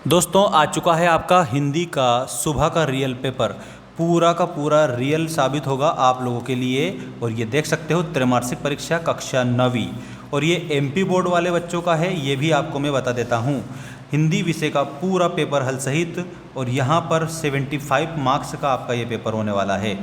दोस्तों आ चुका है आपका हिंदी का सुबह का रियल पेपर। पूरा का पूरा रियल साबित होगा आप लोगों के लिए। और ये देख सकते हो त्रैमासिक परीक्षा कक्षा 9वीं और ये एमपी बोर्ड वाले बच्चों का है। ये भी आपको मैं बता देता हूँ, हिंदी विषय का पूरा पेपर हल सहित। और यहाँ पर 75 मार्क्स का आपका ये पेपर होने वाला है।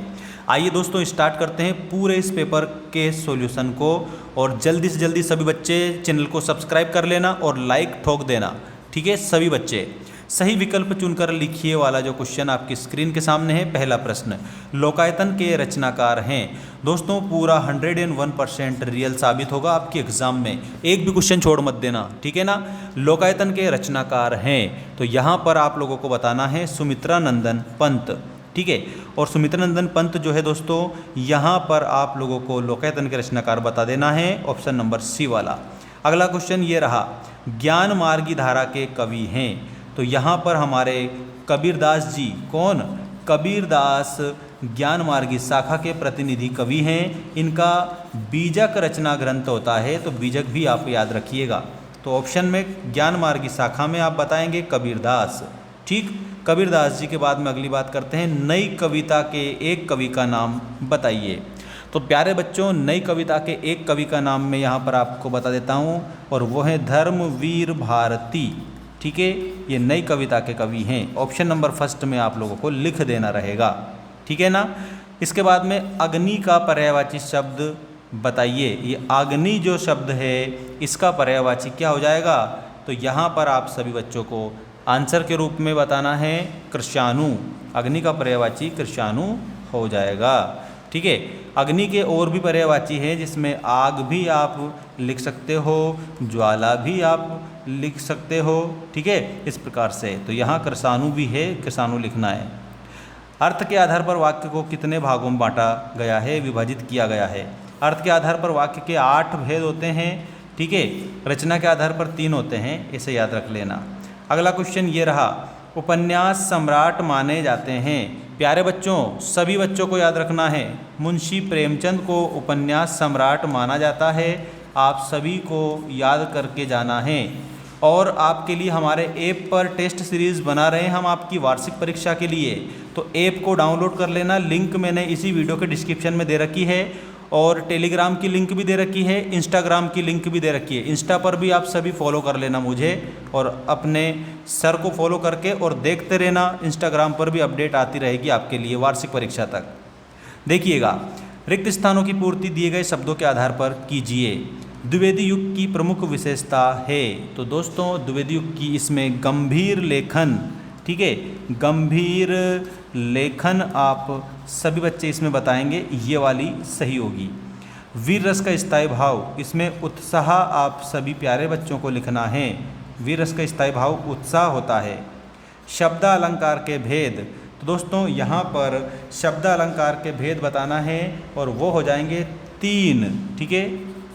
आइए दोस्तों स्टार्ट करते हैं पूरे इस पेपर के सॉल्यूशन को। और जल्दी से जल्दी सभी बच्चे चैनल को सब्सक्राइब कर लेना और लाइक ठोक देना, ठीक है। सभी बच्चे सही विकल्प चुनकर लिखिए वाला जो क्वेश्चन आपकी स्क्रीन के सामने है। पहला प्रश्न, लोकायतन के रचनाकार हैं। दोस्तों पूरा 101% रियल साबित होगा आपके एग्जाम में, एक भी क्वेश्चन छोड़ मत देना, ठीक है ना। लोकायतन के रचनाकार हैं तो यहाँ पर आप लोगों को बताना है सुमित्रा नंदन पंत, ठीक है। और सुमित्रा नंदन पंत जो है दोस्तों, यहाँ पर आप लोगों को लोकायतन के रचनाकार बता देना है, ऑप्शन नंबर सी वाला। अगला क्वेश्चन ये रहा, ज्ञान मार्गी धारा के कवि हैं। तो यहाँ पर हमारे कबीरदास जी, कौन? कबीरदास ज्ञान मार्गी शाखा के प्रतिनिधि कवि हैं। इनका बीजक रचना ग्रंथ होता है, तो बीजक भी आप याद रखिएगा। तो ऑप्शन में ज्ञान मार्गी शाखा में आप बताएंगे कबीरदास, ठीक। कबीरदास जी के बाद में अगली बात करते हैं, नई कविता के एक कवि का नाम बताइए। तो प्यारे बच्चों, नई कविता के एक कवि का नाम मैं यहाँ पर आपको बता देता हूँ और वो है धर्मवीर भारती, ठीक है। ये नई कविता के कवि हैं। ऑप्शन नंबर फर्स्ट में आप लोगों को लिख देना रहेगा, ठीक है ना। इसके बाद में अग्नि का पर्यायवाची शब्द बताइए। ये अग्नि जो शब्द है इसका पर्यायवाची क्या हो जाएगा? तो यहाँ पर आप सभी बच्चों को आंसर के रूप में बताना है कृशाणु। अग्नि का पर्यायवाची कृशाणु हो जाएगा, ठीक है। अग्नि के और भी पर्यायवाची हैं जिसमें आग भी आप लिख सकते हो, ज्वाला भी आप लिख सकते हो, ठीक है, इस प्रकार से। तो यहाँ कृशाणु भी है, कृशाणु लिखना है। अर्थ के आधार पर वाक्य को कितने भागों में बांटा गया है, विभाजित किया गया है? अर्थ के आधार पर वाक्य के 8 भेद होते हैं, ठीक है। रचना के आधार पर 3 होते हैं, इसे याद रख लेना। अगला क्वेश्चन ये रहा, उपन्यास सम्राट माने जाते हैं। प्यारे बच्चों, सभी बच्चों को याद रखना है, मुंशी प्रेमचंद को उपन्यास सम्राट माना जाता है। आप सभी को याद करके जाना है। और आपके लिए हमारे ऐप पर टेस्ट सीरीज़ बना रहे हैं हम आपकी वार्षिक परीक्षा के लिए, तो ऐप को डाउनलोड कर लेना। लिंक मैंने इसी वीडियो के डिस्क्रिप्शन में दे रखी है और टेलीग्राम की लिंक भी दे रखी है, इंस्टाग्राम की लिंक भी दे रखी है। इंस्टा पर भी आप सभी फॉलो कर लेना मुझे और अपने सर को फॉलो करके और देखते रहना। इंस्टाग्राम पर भी अपडेट आती रहेगी आपके लिए वार्षिक परीक्षा तक। देखिएगा, रिक्त स्थानों की पूर्ति दिए गए शब्दों के आधार पर कीजिए। द्विवेदी युग की प्रमुख विशेषता है। तो दोस्तों द्विवेदी युग की इसमें गंभीर लेखन, ठीक है, गंभीर लेखन आप सभी बच्चे इसमें बताएंगे, ये वाली सही होगी। वीर रस का स्थायी भाव, इसमें उत्साह आप सभी प्यारे बच्चों को लिखना है। वीर रस का स्थायी भाव उत्साह होता है। शब्द अलंकार के भेद, तो दोस्तों यहाँ पर शब्द अलंकार के भेद बताना है और वो हो जाएंगे 3, ठीक है।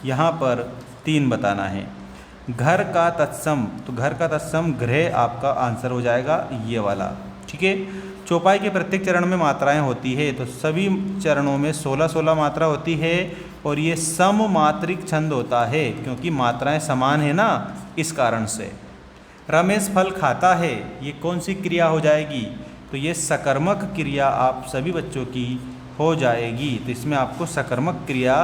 यहाँ पर 3 बताना है। घर का तत्सम, तो घर का तत्सम गृह आपका आंसर हो जाएगा ये वाला, ठीक है। चौपाई के प्रत्येक चरण में मात्राएं होती है, तो सभी चरणों में 16-16 मात्रा होती है और ये सममात्रिक छंद होता है क्योंकि मात्राएं समान है ना, इस कारण से। रमेश फल खाता है, ये कौन सी क्रिया हो जाएगी? तो ये सकर्मक क्रिया आप सभी बच्चों की हो जाएगी। तो इसमें आपको सकर्मक क्रिया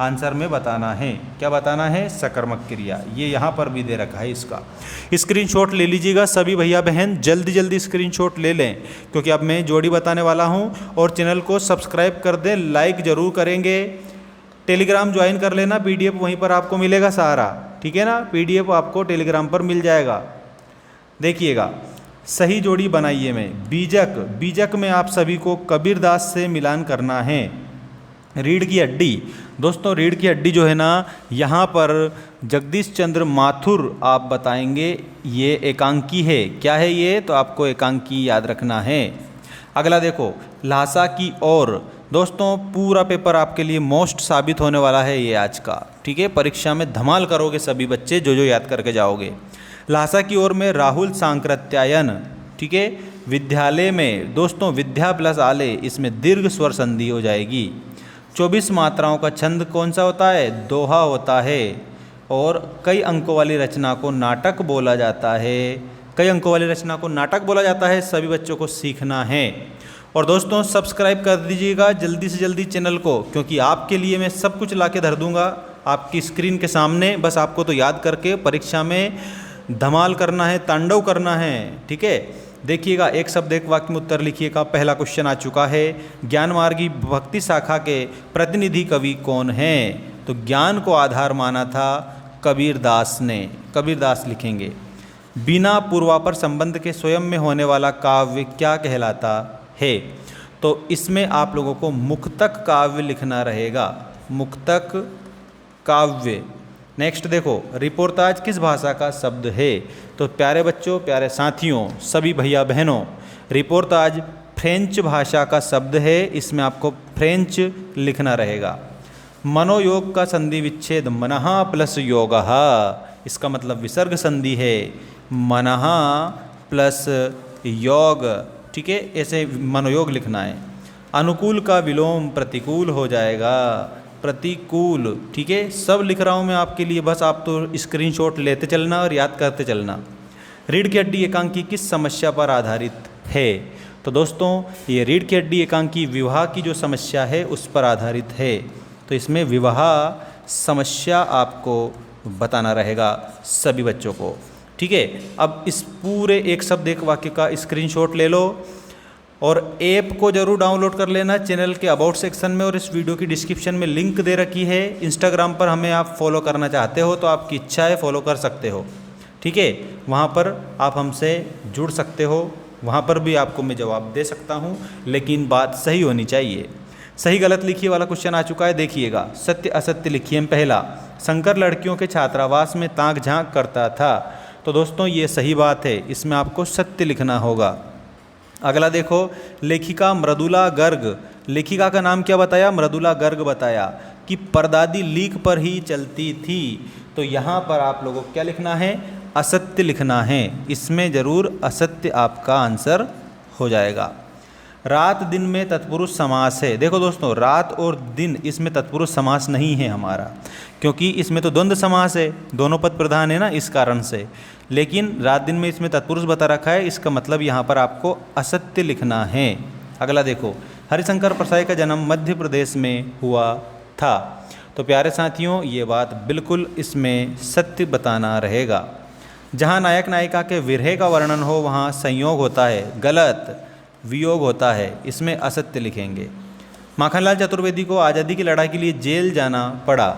आंसर में बताना है। क्या बताना है? सकर्मक क्रिया। ये यहाँ पर भी दे रखा है, इसका स्क्रीनशॉट ले लीजिएगा सभी भैया बहन, जल्दी जल्दी स्क्रीनशॉट ले लें क्योंकि अब मैं जोड़ी बताने वाला हूँ। और चैनल को सब्सक्राइब कर दें, लाइक ज़रूर करेंगे। टेलीग्राम ज्वाइन कर लेना, PDF वहीं पर आपको मिलेगा सारा, ठीक है ना। PDF आपको टेलीग्राम पर मिल जाएगा। देखिएगा, सही जोड़ी बनाइए में बीजक, बीजक में आप सभी को कबीरदास से मिलान करना है। रीढ़ की हड्डी, दोस्तों रीढ़ की हड्डी जो है ना, यहाँ पर जगदीश चंद्र माथुर आप बताएंगे, ये एकांकी है। क्या है ये? तो आपको एकांकी याद रखना है। अगला देखो, लहासा की ओर, दोस्तों पूरा पेपर आपके लिए मोस्ट साबित होने वाला है ये आज का, ठीक है। परीक्षा में धमाल करोगे सभी बच्चे जो याद करके जाओगे। लहासा की ओर में राहुल सांकृत्यायन, ठीक है। विद्यालय में दोस्तों विद्या प्लस आले, इसमें दीर्घ स्वर संधि हो जाएगी। 24 मात्राओं का छंद कौन सा होता है? दोहा होता है। और कई अंकों वाली रचना को नाटक बोला जाता है। कई अंकों वाली रचना को नाटक बोला जाता है, सभी बच्चों को सीखना है। और दोस्तों सब्सक्राइब कर दीजिएगा जल्दी से जल्दी चैनल को, क्योंकि आपके लिए मैं सब कुछ ला के धर दूँगा आपकी स्क्रीन के सामने। बस आपको तो याद करके परीक्षा में धमाल करना है, तांडव करना है, ठीक है। देखिएगा, एक शब्द एक वाक्य में उत्तर लिखिएगा। पहला क्वेश्चन आ चुका है, ज्ञान मार्गी भक्ति शाखा के प्रतिनिधि कवि कौन हैं? तो ज्ञान को आधार माना था कबीरदास ने, कबीरदास लिखेंगे। बिना पूर्वापर संबंध के स्वयं में होने वाला काव्य क्या कहलाता है? तो इसमें आप लोगों को मुक्तक काव्य लिखना रहेगा, मुक्तक काव्य। नेक्स्ट देखो, रिपोर्टाज किस भाषा का शब्द है? तो प्यारे बच्चों, प्यारे साथियों, सभी भैया बहनों, रिपोर्टाज फ्रेंच भाषा का शब्द है, इसमें आपको फ्रेंच लिखना रहेगा। मनोयोग का संधि विच्छेद मनः प्लस योगः, इसका मतलब विसर्ग संधि है, मनः प्लस योग, ठीक है, ऐसे मनोयोग लिखना है। अनुकूल का विलोम प्रतिकूल हो जाएगा, प्रतिकूल, ठीक है। सब लिख रहा हूँ मैं आपके लिए, बस आप तो स्क्रीनशॉट लेते चलना और याद करते चलना। रीढ़ की हड्डी एकांकी किस समस्या पर आधारित है? तो दोस्तों ये रीढ़ की हड्डी एकांकी विवाह की जो समस्या है उस पर आधारित है, तो इसमें विवाह समस्या आपको बताना रहेगा सभी बच्चों को, ठीक है। अब इस पूरे एक शब्द एक वाक्य का स्क्रीनशॉट ले लो और ऐप को जरूर डाउनलोड कर लेना। चैनल के अबाउट सेक्शन में और इस वीडियो की डिस्क्रिप्शन में लिंक दे रखी है। इंस्टाग्राम पर हमें आप फॉलो करना चाहते हो तो आपकी इच्छा है, फॉलो कर सकते हो, ठीक है। वहाँ पर आप हमसे जुड़ सकते हो, वहाँ पर भी आपको मैं जवाब दे सकता हूँ, लेकिन बात सही होनी चाहिए। सही गलत लिखिए वाला क्वेश्चन आ चुका है, देखिएगा। सत्य असत्य लिखिए। पहला, शंकर लड़कियों के छात्रावास में ताक झांक करता था। तो दोस्तों ये सही बात है, इसमें आपको सत्य लिखना होगा। अगला देखो, लेखिका मृदुला गर्ग, लेखिका का नाम क्या बताया? मृदुला गर्ग बताया कि परदादी लीक पर ही चलती थी। तो यहाँ पर आप लोगों को क्या लिखना है? असत्य लिखना है, इसमें ज़रूर असत्य आपका आंसर हो जाएगा। रात दिन में तत्पुरुष समास है। देखो दोस्तों, रात और दिन इसमें तत्पुरुष समास नहीं है हमारा, क्योंकि इसमें तो द्वंद्व समास है, दोनों पद प्रधान है ना, इस कारण से। लेकिन रात दिन में इसमें तत्पुरुष बता रखा है, इसका मतलब यहाँ पर आपको असत्य लिखना है। अगला देखो, हरिशंकर परसाई का जन्म मध्य प्रदेश में हुआ था। तो प्यारे साथियों ये बात बिल्कुल इसमें सत्य बताना रहेगा। जहाँ नायक नायिका के विरह का वर्णन हो वहाँ संयोग होता है, गलत, वियोग होता है, इसमें असत्य लिखेंगे। माखनलाल चतुर्वेदी को आज़ादी की लड़ाई के लिए जेल जाना पड़ा।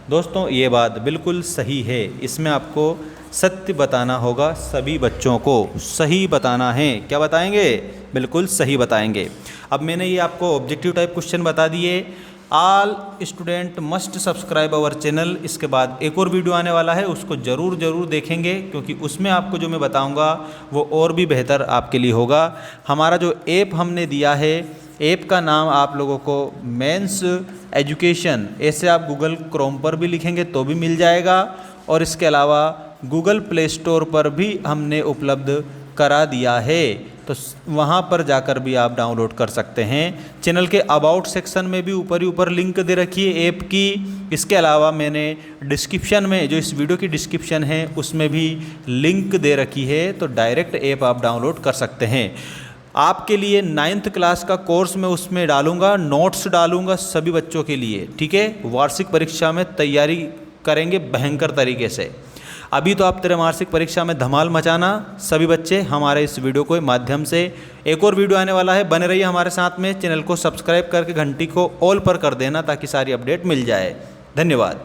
दोस्तों ये बात बिल्कुल सही है, इसमें आपको सत्य बताना होगा, सभी बच्चों को सही बताना है। क्या बताएंगे? बिल्कुल सही बताएंगे। अब मैंने ये आपको ऑब्जेक्टिव टाइप क्वेश्चन बता दिए। All student must subscribe our channel. इसके बाद एक और वीडियो आने वाला है, उसको ज़रूर देखेंगे, क्योंकि उसमें आपको जो मैं बताऊंगा वो और भी बेहतर आपके लिए होगा। हमारा जो ऐप हमने दिया है, ऐप का नाम आप लोगों को मेंस एजुकेशन, ऐसे आप गूगल क्रोम पर भी लिखेंगे तो भी मिल जाएगा, और इसके अलावा गूगल प्ले स्टोर पर भी हमने उपलब्ध करा दिया है, तो वहाँ पर जाकर भी आप डाउनलोड कर सकते हैं। चैनल के अबाउट सेक्शन में भी ऊपर ही ऊपर लिंक दे रखी है ऐप की। इसके अलावा मैंने डिस्क्रिप्शन में, जो इस वीडियो की डिस्क्रिप्शन है उसमें भी लिंक दे रखी है, तो डायरेक्ट ऐप आप डाउनलोड कर सकते हैं। आपके लिए 9th क्लास का कोर्स मैं उसमें डालूंगा, नोट्स डालूंगा सभी बच्चों के लिए, ठीक है। वार्षिक परीक्षा में तैयारी करेंगे भयंकर तरीके से। अभी तो आप त्रैमासिक परीक्षा में धमाल मचाना सभी बच्चे हमारे इस वीडियो के माध्यम से। एक और वीडियो आने वाला है, बने रहिए हमारे साथ में। चैनल को सब्सक्राइब करके घंटी को ऑल पर कर देना ताकि सारी अपडेट मिल जाए। धन्यवाद।